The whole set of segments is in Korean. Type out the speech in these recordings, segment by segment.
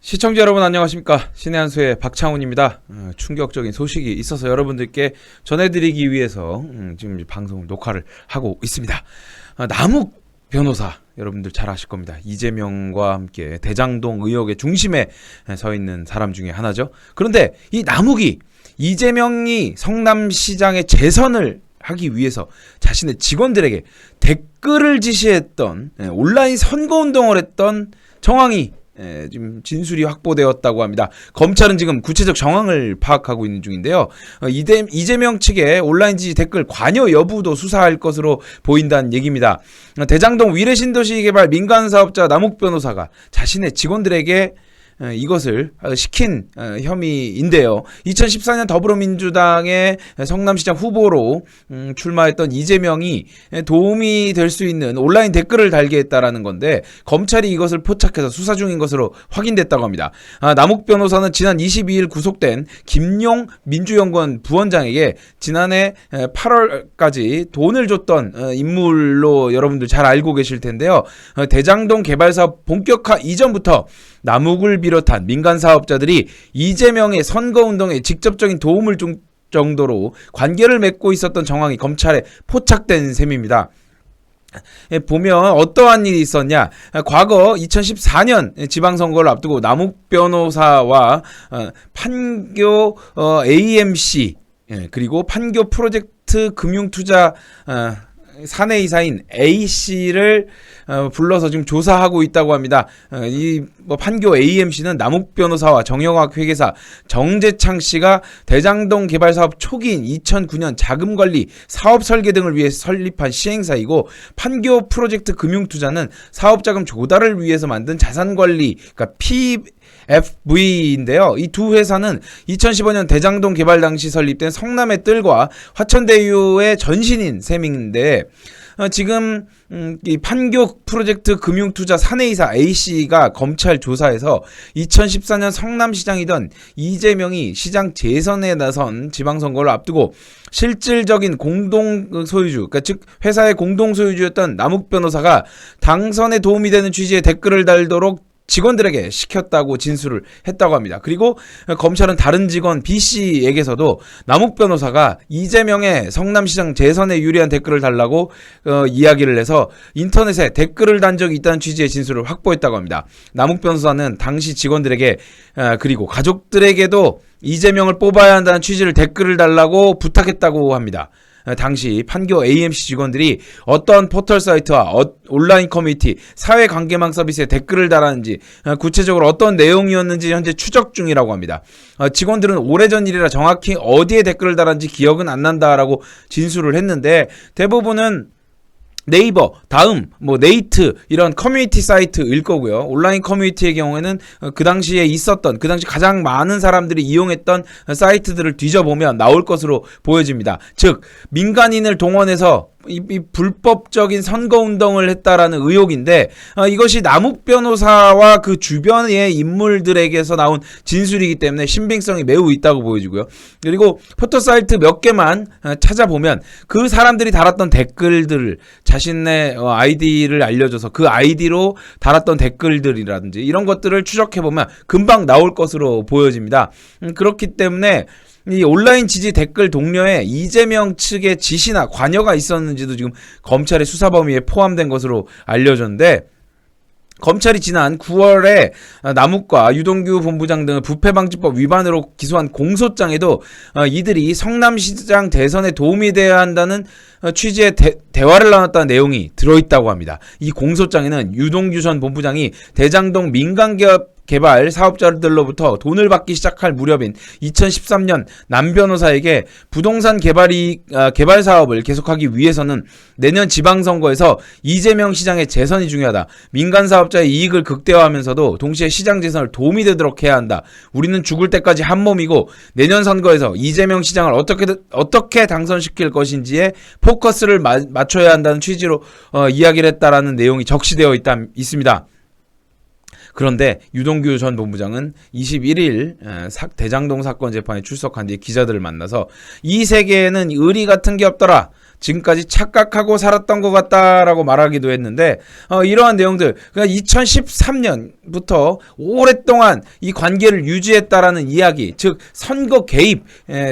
시청자 여러분 안녕하십니까. 신의 한수의 박창훈입니다. 충격적인 소식이 있어서 여러분들께 전해드리기 위해서 지금 방송을 녹화를 하고 있습니다. 남욱 변호사 여러분들 잘 아실 겁니다. 이재명과 함께 대장동 의혹의 중심에 서 있는 사람 중에 하나죠. 그런데 이 남욱이 이재명이 성남시장의 재선을 하기 위해서 자신의 직원들에게 댓글을 지시했던 온라인 선거운동을 했던 정황이 지금 진술이 확보되었다고 합니다. 검찰은 지금 구체적 정황을 파악하고 있는 중인데요. 이재명 측의 온라인 지지 댓글 관여 여부도 수사할 것으로 보인다는 얘기입니다. 대장동 위례신도시 개발 민간사업자 남욱 변호사가 자신의 직원들에게 이것을 시킨 혐의인데요. 2014년 더불어민주당의 성남시장 후보로 출마했던 이재명이 도움이 될 수 있는 온라인 댓글을 달게 했다라는 건데 검찰이 이것을 포착해서 수사 중인 것으로 확인됐다고 합니다. 남욱 변호사는 지난 22일 구속된 김용 민주연구원 부원장에게 지난해 8월까지 돈을 줬던 인물로 여러분들 잘 알고 계실 텐데요. 대장동 개발사업 본격화 이전부터 남욱을 비롯한 민간 사업자들이 이재명의 선거운동에 직접적인 도움을 줄 정도로 관계를 맺고 있었던 정황이 검찰에 포착된 셈입니다. 보면 어떠한 일이 있었냐. 과거 2014년 지방선거를 앞두고 남욱 변호사와 판교 AMC 그리고 판교 프로젝트 금융투자 사내이사인 A씨를 불러서 지금 조사하고 있다고 합니다. 이 판교 AMC는 남욱 변호사와 정영학 회계사 정재창 씨가 대장동 개발 사업 초기인 2009년 자금관리, 사업 설계 등을 위해 설립한 시행사이고, 판교 프로젝트 금융투자는 사업자금 조달을 위해서 만든 자산관리, 그러니까 FV인데요. 이 두 회사는 2015년 대장동 개발 당시 설립된 성남의 뜰과 화천대유의 전신인 셈인데, 지금 이 판교 프로젝트 금융투자 사내이사 A씨가 검찰 조사에서 2014년 성남시장이던 이재명이 시장 재선에 나선 지방선거를 앞두고 실질적인 공동소유주, 그러니까 즉 회사의 공동소유주였던 남욱 변호사가 당선에 도움이 되는 취지의 댓글을 달도록 직원들에게 시켰다고 진술을 했다고 합니다. 그리고 검찰은 다른 직원 B씨에게서도 남욱 변호사가 이재명의 성남시장 재선에 유리한 댓글을 달라고 이야기를 해서 인터넷에 댓글을 단 적이 있다는 취지의 진술을 확보했다고 합니다. 남욱 변호사는 당시 직원들에게 그리고 가족들에게도 이재명을 뽑아야 한다는 취지를 댓글을 달라고 부탁했다고 합니다. 당시 판교 AMC 직원들이 어떤 포털 사이트와 온라인 커뮤니티, 사회관계망 서비스에 댓글을 달았는지, 구체적으로 어떤 내용이었는지 현재 추적 중이라고 합니다. 직원들은 오래전 일이라 정확히 어디에 댓글을 달았는지 기억은 안 난다라고 진술을 했는데, 대부분은 네이버, 다음, 네이트 이런 커뮤니티 사이트일 거고요. 온라인 커뮤니티의 경우에는 그 당시에 있었던, 그 당시 가장 많은 사람들이 이용했던 사이트들을 뒤져보면 나올 것으로 보여집니다. 즉 민간인을 동원해서 이 불법적인 선거운동을 했다라는 의혹인데, 이것이 남욱 변호사와 그 주변의 인물들에게서 나온 진술이기 때문에 신빙성이 매우 있다고 보여지고요. 그리고 포털사이트 몇 개만 찾아보면 그 사람들이 달았던 댓글들을 자신의 아이디를 알려줘서 그 아이디로 달았던 댓글들이라든지 이런 것들을 추적해보면 금방 나올 것으로 보여집니다. 그렇기 때문에 이 온라인 지지 댓글 동료에 이재명 측의 지시나 관여가 있었는지도 지금 검찰의 수사 범위에 포함된 것으로 알려졌는데, 검찰이 지난 9월에 남욱과 유동규 본부장 등을 부패방지법 위반으로 기소한 공소장에도 이들이 성남시장 대선에 도움이 돼야 한다는 취지의 대화를 나눴다는 내용이 들어있다고 합니다. 이 공소장에는 유동규 전 본부장이 대장동 민간기업 개발 사업자들로부터 돈을 받기 시작할 무렵인 2013년 남 변호사에게 부동산 개발 사업을 계속하기 위해서는 내년 지방선거에서 이재명 시장의 재선이 중요하다. 민간 사업자의 이익을 극대화하면서도 동시에 시장 재선을 도움이 되도록 해야 한다. 우리는 죽을 때까지 한 몸이고 내년 선거에서 이재명 시장을 어떻게 당선시킬 것인지에 포커스를 맞춰야 한다는 취지로 이야기를 했다라는 내용이 적시되어 있습니다. 그런데 유동규 전 본부장은 21일 대장동 사건 재판에 출석한 뒤에 기자들을 만나서 이 세계에는 의리 같은 게 없더라. 지금까지 착각하고 살았던 것 같다라고 말하기도 했는데 이러한 내용들 그러니까 2013년부터 오랫동안 이 관계를 유지했다라는 이야기, 즉 선거 개입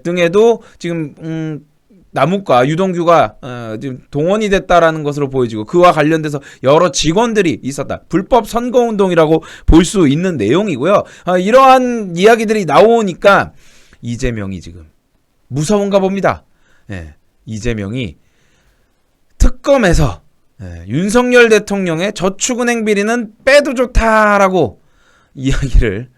등에도 지금 남욱과 유동규가 지금 동원이 됐다라는 것으로 보여지고 그와 관련돼서 여러 직원들이 있었다. 불법 선거운동이라고 볼 수 있는 내용이고요. 이러한 이야기들이 나오니까 이재명이 지금 무서운가 봅니다. 이재명이 특검에서 윤석열 대통령의 저축은행 비리는 빼도 좋다라고 이야기를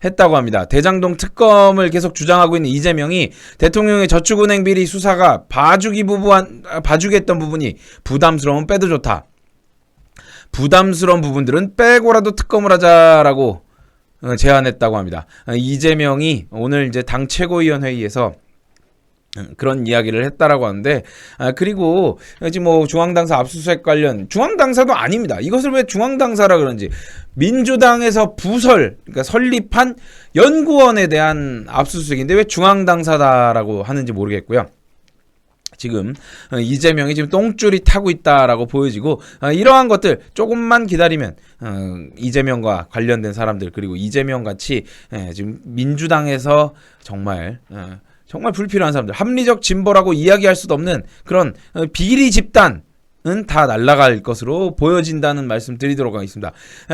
했다고 합니다. 대장동 특검을 계속 주장하고 있는 이재명이 대통령의 저축은행 비리 수사가 봐주겠던 부분이 부담스러운 빼도 좋다. 부담스러운 부분들은 빼고라도 특검을 하자라고 제안했다고 합니다. 이재명이 오늘 이제 당 최고위원회의에서 그런 이야기를 했다라고 하는데 그리고 지금 뭐 중앙당사 압수수색 관련 중앙당사도 아닙니다. 이것을 왜 중앙당사라 그런지 민주당에서 그러니까 설립한 연구원에 대한 압수수색인데 왜 중앙당사다라고 하는지 모르겠고요. 지금 이재명이 지금 똥줄이 타고 있다라고 보여지고 이러한 것들 조금만 기다리면 이재명과 관련된 사람들 그리고 이재명 같이 지금 민주당에서 정말 불필요한 사람들, 합리적 진보라고 이야기할 수도 없는 그런 비리 집단은 다 날아갈 것으로 보여진다는 말씀 드리도록 하겠습니다.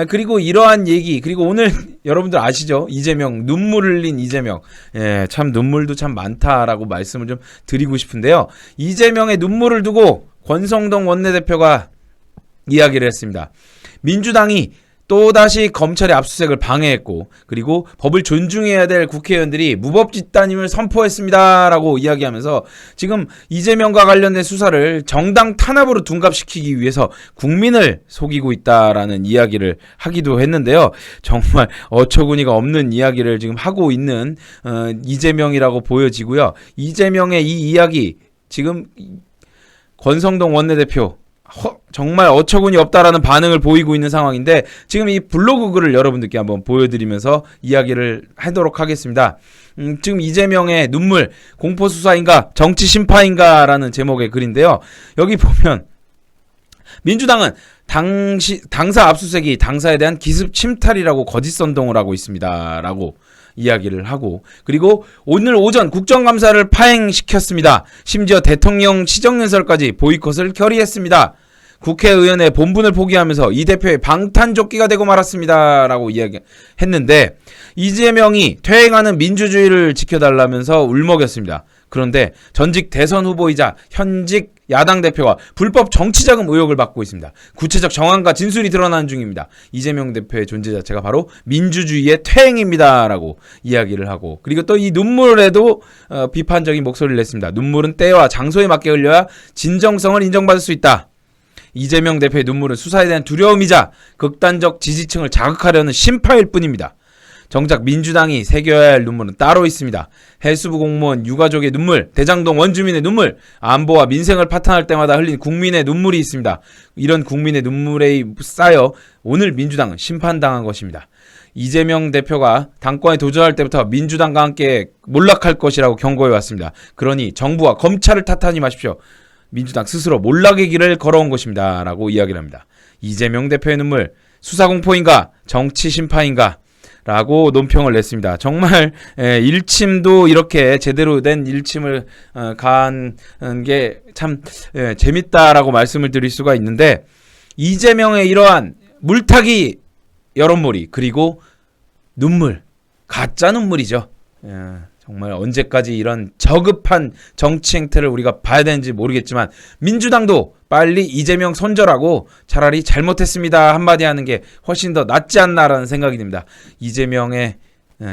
그리고 이러한 얘기, 그리고 오늘 여러분들 아시죠? 이재명, 눈물 흘린 이재명. 참 눈물도 참 많다라고 말씀을 좀 드리고 싶은데요. 이재명의 눈물을 두고 권성동 원내대표가 이야기를 했습니다. 민주당이 또다시 검찰의 압수수색을 방해했고 그리고 법을 존중해야 될 국회의원들이 무법집단임을 선포했습니다라고 이야기하면서 지금 이재명과 관련된 수사를 정당 탄압으로 둔갑시키기 위해서 국민을 속이고 있다라는 이야기를 하기도 했는데요. 정말 어처구니가 없는 이야기를 지금 하고 있는 이재명이라고 보여지고요. 이재명의 이 이야기 지금 권성동 원내대표 정말 어처구니 없다라는 반응을 보이고 있는 상황인데 지금 이 블로그 글을 여러분들께 한번 보여드리면서 이야기를 하도록 하겠습니다. 지금 이재명의 눈물, 공포수사인가 정치심파인가 라는 제목의 글인데요. 여기 보면 민주당은 당사 압수수색이 당사에 대한 기습 침탈이라고 거짓 선동을 하고 있습니다 라고 이야기를 하고 그리고 오늘 오전 국정감사를 파행시켰습니다. 심지어 대통령 시정연설까지 보이콧을 결의했습니다. 국회의원의 본분을 포기하면서 이 대표의 방탄조끼가 되고 말았습니다 라고 이야기했는데 이재명이 퇴행하는 민주주의를 지켜달라면서 울먹였습니다. 그런데 전직 대선 후보이자 현직 야당 대표가 불법 정치자금 의혹을 받고 있습니다. 구체적 정황과 진술이 드러나는 중입니다. 이재명 대표의 존재 자체가 바로 민주주의의 퇴행입니다 라고 이야기를 하고 그리고 또 이 눈물에도 비판적인 목소리를 냈습니다. 눈물은 때와 장소에 맞게 흘려야 진정성을 인정받을 수 있다. 이재명 대표의 눈물은 수사에 대한 두려움이자 극단적 지지층을 자극하려는 심파일 뿐입니다. 정작 민주당이 새겨야 할 눈물은 따로 있습니다. 해수부 공무원 유가족의 눈물, 대장동 원주민의 눈물, 안보와 민생을 파탄할 때마다 흘린 국민의 눈물이 있습니다. 이런 국민의 눈물에 쌓여 오늘 민주당은 심판당한 것입니다. 이재명 대표가 당권에 도전할 때부터 민주당과 함께 몰락할 것이라고 경고해왔습니다. 그러니 정부와 검찰을 탓하지 마십시오. 민주당 스스로 몰락의 길을 걸어온 것입니다 라고 이야기를 합니다. 이재명 대표의 눈물, 수사공포인가 정치심파인가 라고 논평을 냈습니다. 정말 일침도 이렇게 제대로 된 일침을 가한 게 참 재밌다라고 말씀을 드릴 수가 있는데 이재명의 이러한 물타기 여론몰이 그리고 눈물, 가짜 눈물이죠. 정말 언제까지 이런 저급한 정치 행태를 우리가 봐야 되는지 모르겠지만 민주당도 빨리 이재명 손절하고 차라리 잘못했습니다 한마디 하는 게 훨씬 더 낫지 않나라는 생각이 듭니다. 이재명의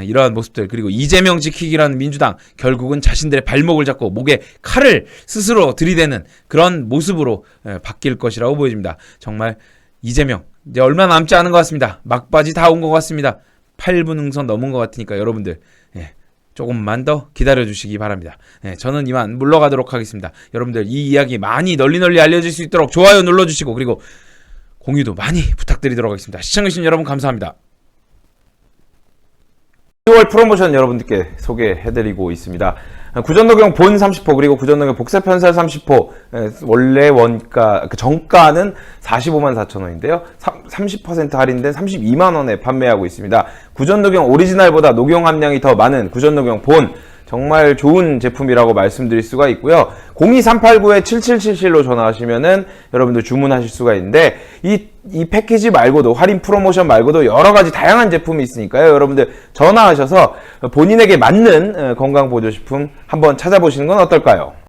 이러한 모습들 그리고 이재명 지키기라는 민주당 결국은 자신들의 발목을 잡고 목에 칼을 스스로 들이대는 그런 모습으로 바뀔 것이라고 보여집니다. 정말 이재명 이제 얼마 남지 않은 것 같습니다. 막바지 다 온 것 같습니다. 8분 응선 넘은 것 같으니까 여러분들 조금만 더 기다려주시기 바랍니다. 저는 이만 물러가도록 하겠습니다. 여러분들 이 이야기 많이 널리 알려질 수 있도록 좋아요 눌러주시고 그리고 공유도 많이 부탁드리도록 하겠습니다. 시청해주신 여러분 감사합니다. 10월 프로모션 여러분들께 소개해드리고 있습니다. 구전녹용 본 30호 그리고 구전녹용 복세편살 30호 원래 원가 그 정가는 45만 4천 원인데요. 30% 할인된 32만 원에 판매하고 있습니다. 구전녹용 오리지널보다 녹용 함량이 더 많은 구전녹용 본 정말 좋은 제품이라고 말씀드릴 수가 있고요. 02389-7777로 전화하시면은 여러분들 주문하실 수가 있는데 이 패키지 말고도 할인 프로모션 말고도 여러 가지 다양한 제품이 있으니까요. 여러분들 전화하셔서 본인에게 맞는 건강보조식품 한번 찾아보시는 건 어떨까요?